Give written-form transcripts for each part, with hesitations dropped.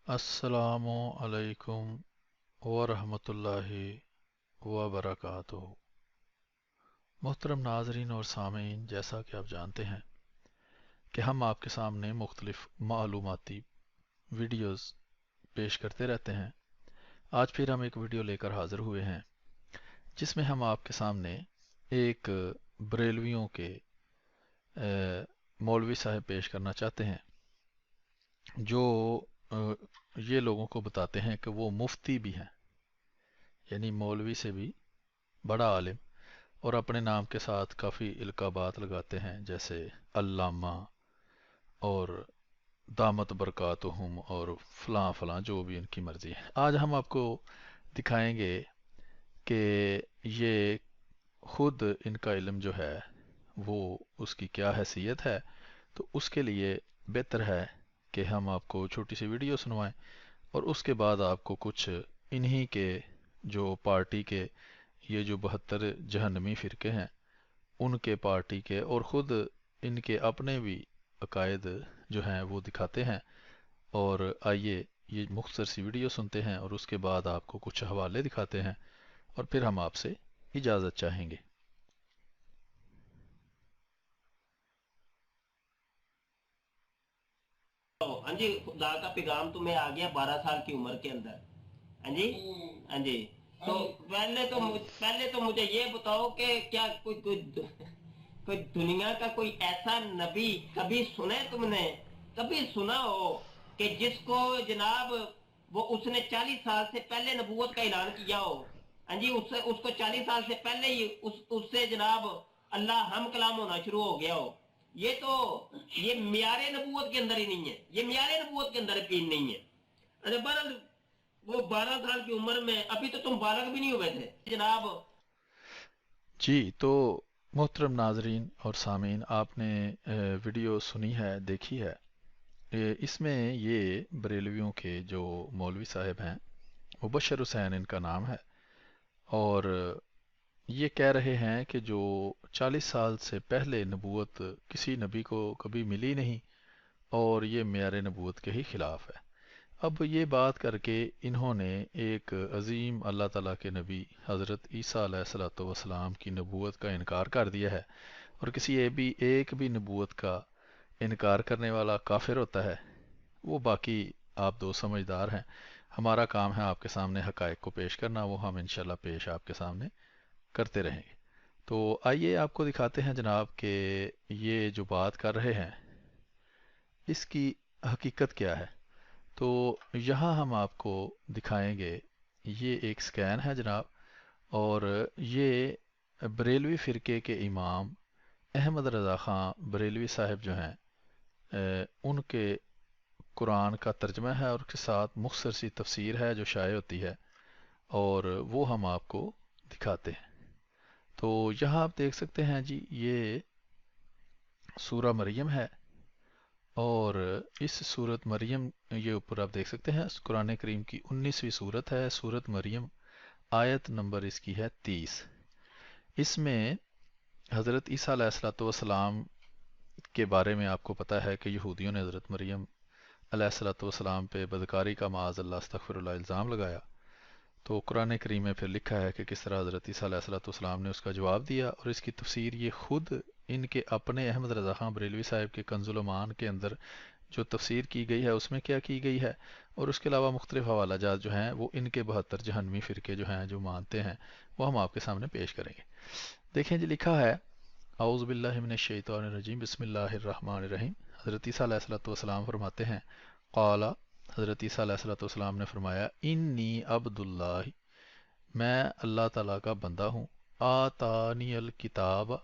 अस्सलामु अलैकुम वरहमतुल्लाहि वबरकातुहू। मोहतरम नाजरीन और सामीन, जैसा कि आप जानते हैं कि हम आपके सामने मुख्तलिफ मालूमाती वीडियोस पेश करते रहते हैं। आज फिर हम एक वीडियो लेकर हाज़िर हुए हैं जिसमें हम आपके सामने एक बरेलवियों के मौलवी साहब पेश करना चाहते हैं जो अ, ये लोगों को बताते हैं कि वो मुफ्ती भी हैं, यानी मौलवी से भी बड़ा आलिम, और अपने नाम के साथ काफ़ी इल्काबात लगाते हैं, जैसे अल्लामा और दामत बरकातुहुम और फ़लाँ फ़लाँ, जो भी उनकी मर्ज़ी है। आज हम आपको दिखाएंगे कि ये खुद इनका इल्म जो है वो उसकी क्या हैसियत है। तो उसके लिए बेहतर है कि हम आपको छोटी सी वीडियो सुनवाएं और उसके बाद आपको कुछ इन्हीं के जो पार्टी के ये जो 72 जहन्नमी फ़िरके हैं उनके पार्टी के और ख़ुद इनके अपने भी अकायद जो हैं वो दिखाते हैं। और आइए ये मुख्तसर सी वीडियो सुनते हैं और उसके बाद आपको कुछ हवाले दिखाते हैं और फिर हम आपसे इजाज़त चाहेंगे। हाँ जी, खुदा का पैगाम तुम्हें आ गया 12 साल की उम्र के अंदर। हाँ जी। हाँ जी। तो पहले तो मुझे ये बताओ कि क्या कोई दुनिया का कोई ऐसा नबी कभी सुने तुमने, कभी सुना हो कि जिसको जनाब वो उसने 40 साल से पहले नबूवत का ऐलान किया हो। हाँ जी, उससे उसको 40 साल से पहले ही उससे जनाब अल्लाह हम कलाम होना शुरू हो गया हो। ये तो ये मियारे नबूवत के अंदर ही नहीं है, ये मियारे नबूवत के अंदर यकीन नहीं है। अरे बहरहाल, वो 12 साल की उम्र में, अभी तो तुम बालक भी नहीं हुए थे जनाब। जी, तो मोहतरम नाजरीन और सामीन, आपने वीडियो सुनी है, देखी है। इसमें ये बरेलवियों के जो मौलवी साहब हैं, मुबशर हुसैन इनका नाम है, और ये कह रहे हैं कि जो 40 साल से पहले नबूवत किसी नबी को कभी मिली नहीं और ये मेयार नबूवत के ही ख़िलाफ़ है। अब ये बात करके इन्होंने एक अज़ीम अल्लाह ताला के नबी हज़रत ईसा अलैहिस्सलाम की नबूवत का इनकार कर दिया है। और किसी एक भी नबूवत का इनकार करने वाला काफिर होता है। वो बाकी आप दो समझदार हैं, हमारा काम है आपके सामने हकायक को पेश करना, वो हम इंशाल्लाह पेश आपके सामने करते रहेंगे। तो आइए आपको दिखाते हैं जनाब कि ये जो बात कर रहे हैं इसकी हकीकत क्या है। तो यहाँ हम आपको दिखाएंगे, ये एक स्कैन है जनाब, और ये बरेलवी फ़िरके के इमाम अहमद रज़ा ख़ान बरेलवी साहब जो हैं, उनके कुरान का तर्जमा है और उसके साथ मुख्तसर सी तफसीर है जो शाये होती है, और वो हम आपको दिखाते हैं। तो यहाँ आप देख सकते हैं जी, ये सूरा मरियम है, और इस सूरत मरियम, ये ऊपर आप देख सकते हैं, कुरान करीम की 19वीं सूरत है, सूरत मरियम। आयत नंबर इसकी है 30। इसमें हज़रत ईसा अलैहिस्सलाम के बारे में आपको पता है कि यहूदियों ने हज़रत मरियम अलैहिस्सलाम पे बदकारी का माअज़ल्लाह अस्तग़फिरुल्लाह इल्ज़ाम लगाया। तो कुरान करीम में फिर लिखा है कि किस तरह हज़रत ईसा अलैहिस्सलाम ने उसका जवाब दिया, और इसकी तफसीर ये खुद इनके अपने अहमद रज़ा ख़ान बरेलवी साहब के कंजुल ईमान के अंदर जो तफसीर की गई है उसमें क्या की गई है। और उसके अलावा मुख्तलिफ हवाला जात जो हैं वो इनके 72 जहनवी फ़िरके जो हैं जो मानते हैं वो हम आपके सामने पेश करेंगे। देखें जी, लिखा है औज़ु बिल्लाहि मिनश शैतानिर रजीम, बिस्मिल्लाहिर रहमानिर रहीम। हज़रत ईसा अलैहिस्सलाम फरमाते हैं, क़ाला, हज़रत ईसा अलैहिस्सलाम ने फरमाया, इन्नी अब्दुल्लाह, मैं अल्लाह ताला का बंदा हूँ। आतानियल किताब,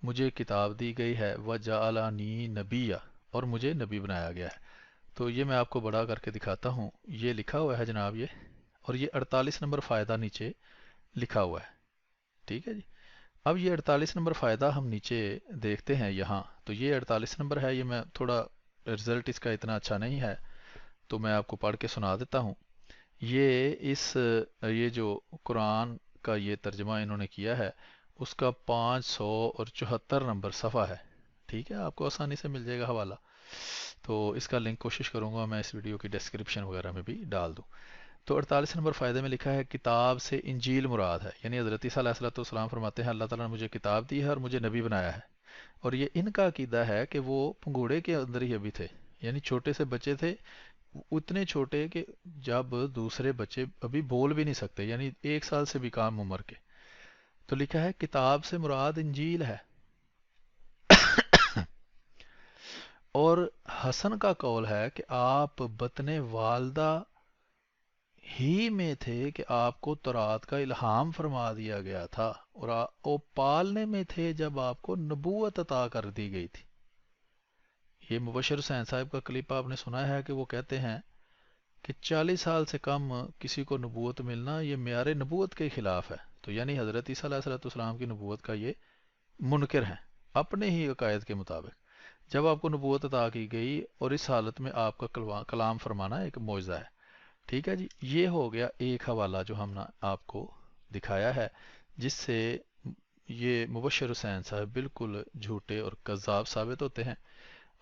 मुझे किताब दी गई है। व जाअलानी नबिया, और मुझे नबी बनाया गया है। तो ये मैं आपको बड़ा करके दिखाता हूँ, ये लिखा हुआ है जनाब ये, और ये 48 नंबर फ़ायदा नीचे लिखा हुआ है। ठीक है जी। अब ये 48 नंबर फ़ायदा हम नीचे देखते हैं यहाँ, तो ये 48 नंबर है। ये मैं थोड़ा, रिज़ल्ट इसका इतना अच्छा नहीं है तो मैं आपको पढ़ के सुना देता हूँ। ये जो कुरान का ये तर्जमा इन्होंने किया है उसका 574 नंबर सफ़ा है। ठीक है, आपको आसानी से मिल जाएगा हवाला। तो इसका लिंक कोशिश करूँगा मैं इस वीडियो की डिस्क्रिप्शन वगैरह में भी डाल दूँ। तो 48 नंबर फ़ायदे में लिखा है किताब से इंजील मुराद है, यानी हज़रत ईसा अलैहिस्सलाम फरमाते हैं अल्लाह ताला ने मुझे किताब दी है और मुझे नबी बनाया है। और ये इनका अकीदा है कि वो पंघूड़े के अंदर ही अभी थे, यानी छोटे से बच्चे थे, उतने छोटे कि जब दूसरे बच्चे अभी बोल भी नहीं सकते, यानी 1 साल से भी कम उम्र के। तो लिखा है किताब से मुराद इंजील है। और हसन का कौल है कि आप बतने वालदा ही में थे कि आपको तौरात का इल्हाम फरमा दिया गया था, और वो पालने में थे जब आपको नबूवत अता कर दी गई थी। ये मुबशर हुसैन साहब का क्लिप आपने सुना है कि वो कहते हैं कि 40 साल से कम किसी को नबूवत मिलना ये मेयार नबूवत के खिलाफ है। तो यानी हज़रत ईसा अलैहिस्सलाम की नबूवत का ये मुनकिर हैं अपने ही अकायद के मुताबिक। जब आपको नबूवत अता की गई और इस हालत में आपका कलाम फरमाना एक मौजज़ा है। ठीक है जी, ये हो गया एक हवाला जो हमने आपको दिखाया है, जिससे ये मुबशर हुसैन साहब बिल्कुल झूठे और कज़्ज़ाब साबित होते हैं।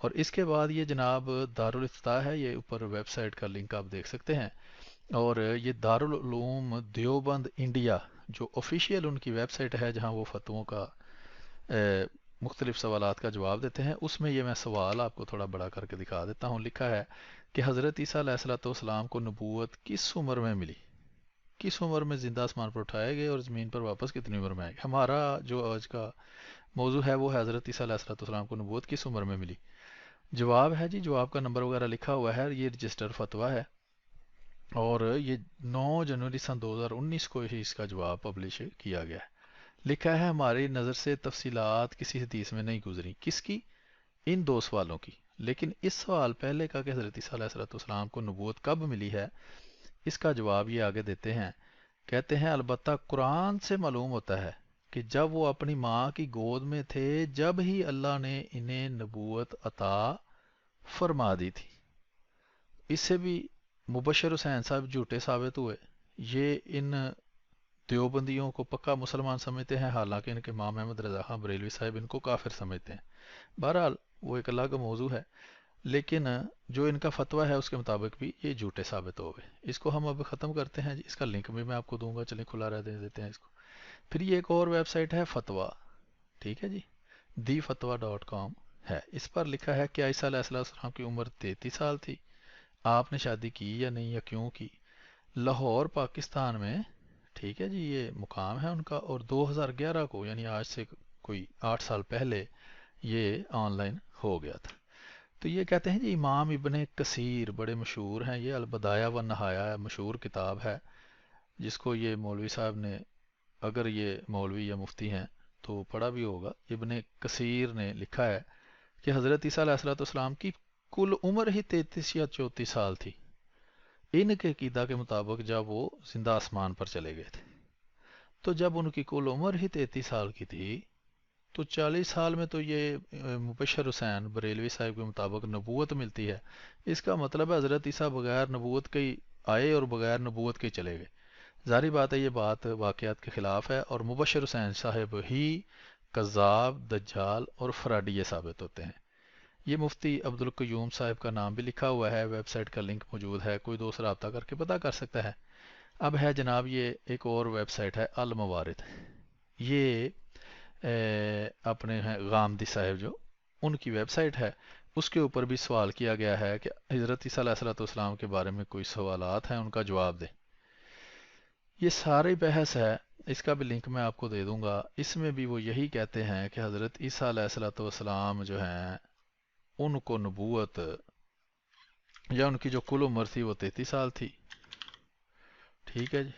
और इसके बाद ये जनाब दारुल इफ्ताह है, ये ऊपर वेबसाइट का लिंक आप देख सकते हैं। और ये दारुल उलूम देवबंद इंडिया जो ऑफिशियल उनकी वेबसाइट है, जहाँ वो फतवों का मुख्तलिफ सवालात का जवाब देते हैं, उसमें ये मैं सवाल आपको थोड़ा बड़ा करके दिखा देता हूँ। लिखा है कि हज़रत ईसा अलैहिस्सलाम को नबूवत किस उम्र में मिली, किस उम्र में ज़िंदा आसमान पर उठाए गए और ज़मीन पर वापस कितनी उम्र में आएंगे। हमारा जो आज का मौजू है वो है हज़रत ईसा अलैहिस्सलाम को नबूवत किस उम्र में मिली। जवाब है जी, जवाब का नंबर वगैरह लिखा हुआ है, ये रजिस्टर फतवा है और ये 9 जनवरी सन 2019 को ही इसका जवाब पब्लिश किया गया है। लिखा है हमारी नज़र से तफसीलात किसी हदीस में नहीं गुजरी, किसकी, इन दो सवालों की। लेकिन इस सवाल पहले का कि हज़रत ईसा अलैहिस्सलाम को नबूवत कब मिली है, इसका जवाब ये आगे देते हैं। कहते हैं अलबत्ता कुरान से मालूम होता है कि जब वो अपनी माँ की गोद में थे जब ही अल्लाह ने इन्हें नबूवत अता फरमा दी थी। इससे भी मुबशर हुसैन साहब झूठे साबित हुए। ये इन देवबंदियों को पक्का मुसलमान समझते हैं, हालांकि इनके इमाम अहमद रज़ा खां बरेलवी साहब इनको काफिर समझते हैं। बहरहाल वो एक अलग मौजू है, लेकिन जो इनका फतवा है उसके मुताबिक भी ये झूठे साबित हो गए। इसको हम अब ख़त्म करते हैं जी, इसका लिंक भी मैं आपको दूंगा, चलिए खुला रह दे देते हैं इसको। फिर ये एक और वेबसाइट है फतवा, ठीक है जी, दी फतवा .com है। इस पर लिखा है कि ईसा अलैहिस्सलाम की उम्र 33 साल थी, आपने शादी की या नहीं, या क्यों की। लाहौर पाकिस्तान में, ठीक है जी, ये मुकाम है उनका। और 2011 को, यानी आज से कोई 8 साल पहले ये ऑनलाइन हो गया था। तो ये कहते हैं जी इमाम इब्ने कसीर बड़े मशहूर हैं, ये अलबदाया व नहाया है, मशहूर किताब है, जिसको ये मौलवी साहब ने, अगर ये मौलवी या मुफ्ती हैं तो पढ़ा भी होगा। इब्ने कसीर ने लिखा है कि हज़रत ईसा अलैहिस्सलाम की कुल उम्र ही 33 या 34 साल थी इनके कीदा के मुताबिक, जब वो जिंदा आसमान पर चले गए थे। तो जब उनकी कुल उम्र ही 33 साल की थी, तो 40 साल में तो ये मुबशर हुसैन बरेलवी साहब के मुताबिक नबूवत मिलती है। इसका मतलब है हज़रत ईसा बगैर नबूवत के ही आए और बगैर नबूवत के ही चले गए। जारी बात है ये बात वाक़यात के ख़िलाफ़ है, और मुबशर हुसैन साहब ही कज़्ज़ाब, दज्जाल और फ्राडिये साबित होते हैं। ये मुफ्ती अब्दुल क़य्यूम साहब का नाम भी लिखा हुआ है, वेबसाइट का लिंक मौजूद है, कोई दोस्त रब्ता करके पता कर सकता है। अब है जनाब ये एक और वेबसाइट है अल मवारिद, ये अपने हैं गामदी साहब जो, उनकी वेबसाइट है। उसके ऊपर भी सवाल किया गया है कि हज़रत ईसा अलैहिस्सलाम के बारे में कोई सवालात हैं, उनका जवाब दें। ये सारी बहस है, इसका भी लिंक मैं आपको दे दूंगा। इसमें भी वो यही कहते हैं कि हज़रत ईसा अलैहिस्सलाम जो हैं उनको नबूवत, या उनकी जो कुल उम्र थी वो 33 साल थी। ठीक है जी,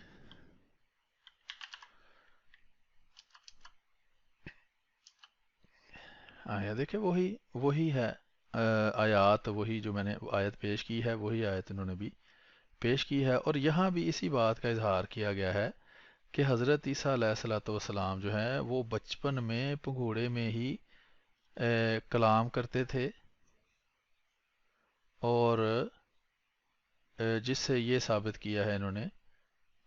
आया देखिए वही वही है आयत, वही जो मैंने आयत पेश की है वही आयत इन्होंने भी पेश की है। और यहाँ भी इसी बात का इजहार किया गया है कि हज़रत ईसा अलैहिस्सलाम जो है वो बचपन में पंघूड़े में ही कलाम करते थे, और जिससे ये साबित किया है इन्होंने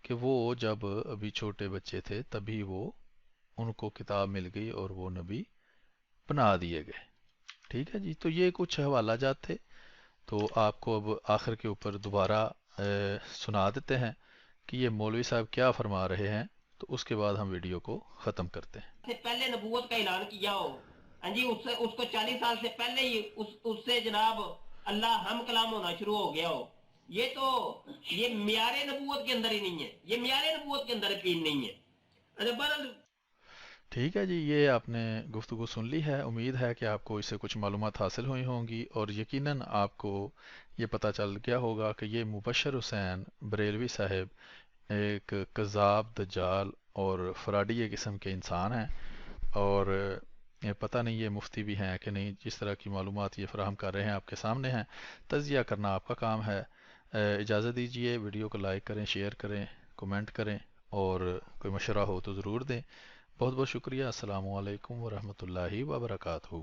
कि वो जब अभी छोटे बच्चे थे तभी वो उनको किताब मिल गई और वो नबी बना दिए गए। ठीक है जी, तो ये कुछ हवाला जात थे। تو آپ کو اب آخر کے اوپر دوبارہ سنا دیتے ہیں کہ یہ مولوی صاحب کیا فرما رہے ہیں، تو اس کے بعد ہم ویڈیو کو ختم کرتے ہیں۔ سے پہلے نبوت کا اعلان کیا ہو، ہاں جی، اس کو 40 سال سے پہلے ہی اس سے جناب اللہ ہم کلام ہونا شروع ہو گیا ہو، یہ تو یہ معیار نبوت کے اندر ہی نہیں ہے، یہ معیار نبوت کے اندر یقین نہیں ہے۔ اچھا بہرحال ٹھیک ہے جی، یہ آپ نے گفتگو سن لی ہے، امید ہے کہ آپ کو اس سے کچھ معلومات حاصل ہوئی ہوں گی، اور یقیناً آپ کو یہ پتہ چل گیا ہوگا کہ یہ مبشر حسین بریلوی صاحب ایک کذاب، دجال اور فراڈی قسم کے انسان ہیں، اور یہ پتہ نہیں یہ مفتی بھی ہیں کہ نہیں، جس طرح کی معلومات یہ فراہم کر رہے ہیں آپ کے سامنے ہیں۔ تجزیہ کرنا آپ کا کام ہے۔ اجازت دیجیے، ویڈیو کو لائک کریں، شیئر کریں، کومنٹ کریں، اور کوئی مشورہ ہو تو ضرور دیں۔ بہت بہت شکریہ۔ السلام علیکم ورحمۃ اللہ وبرکاتہ۔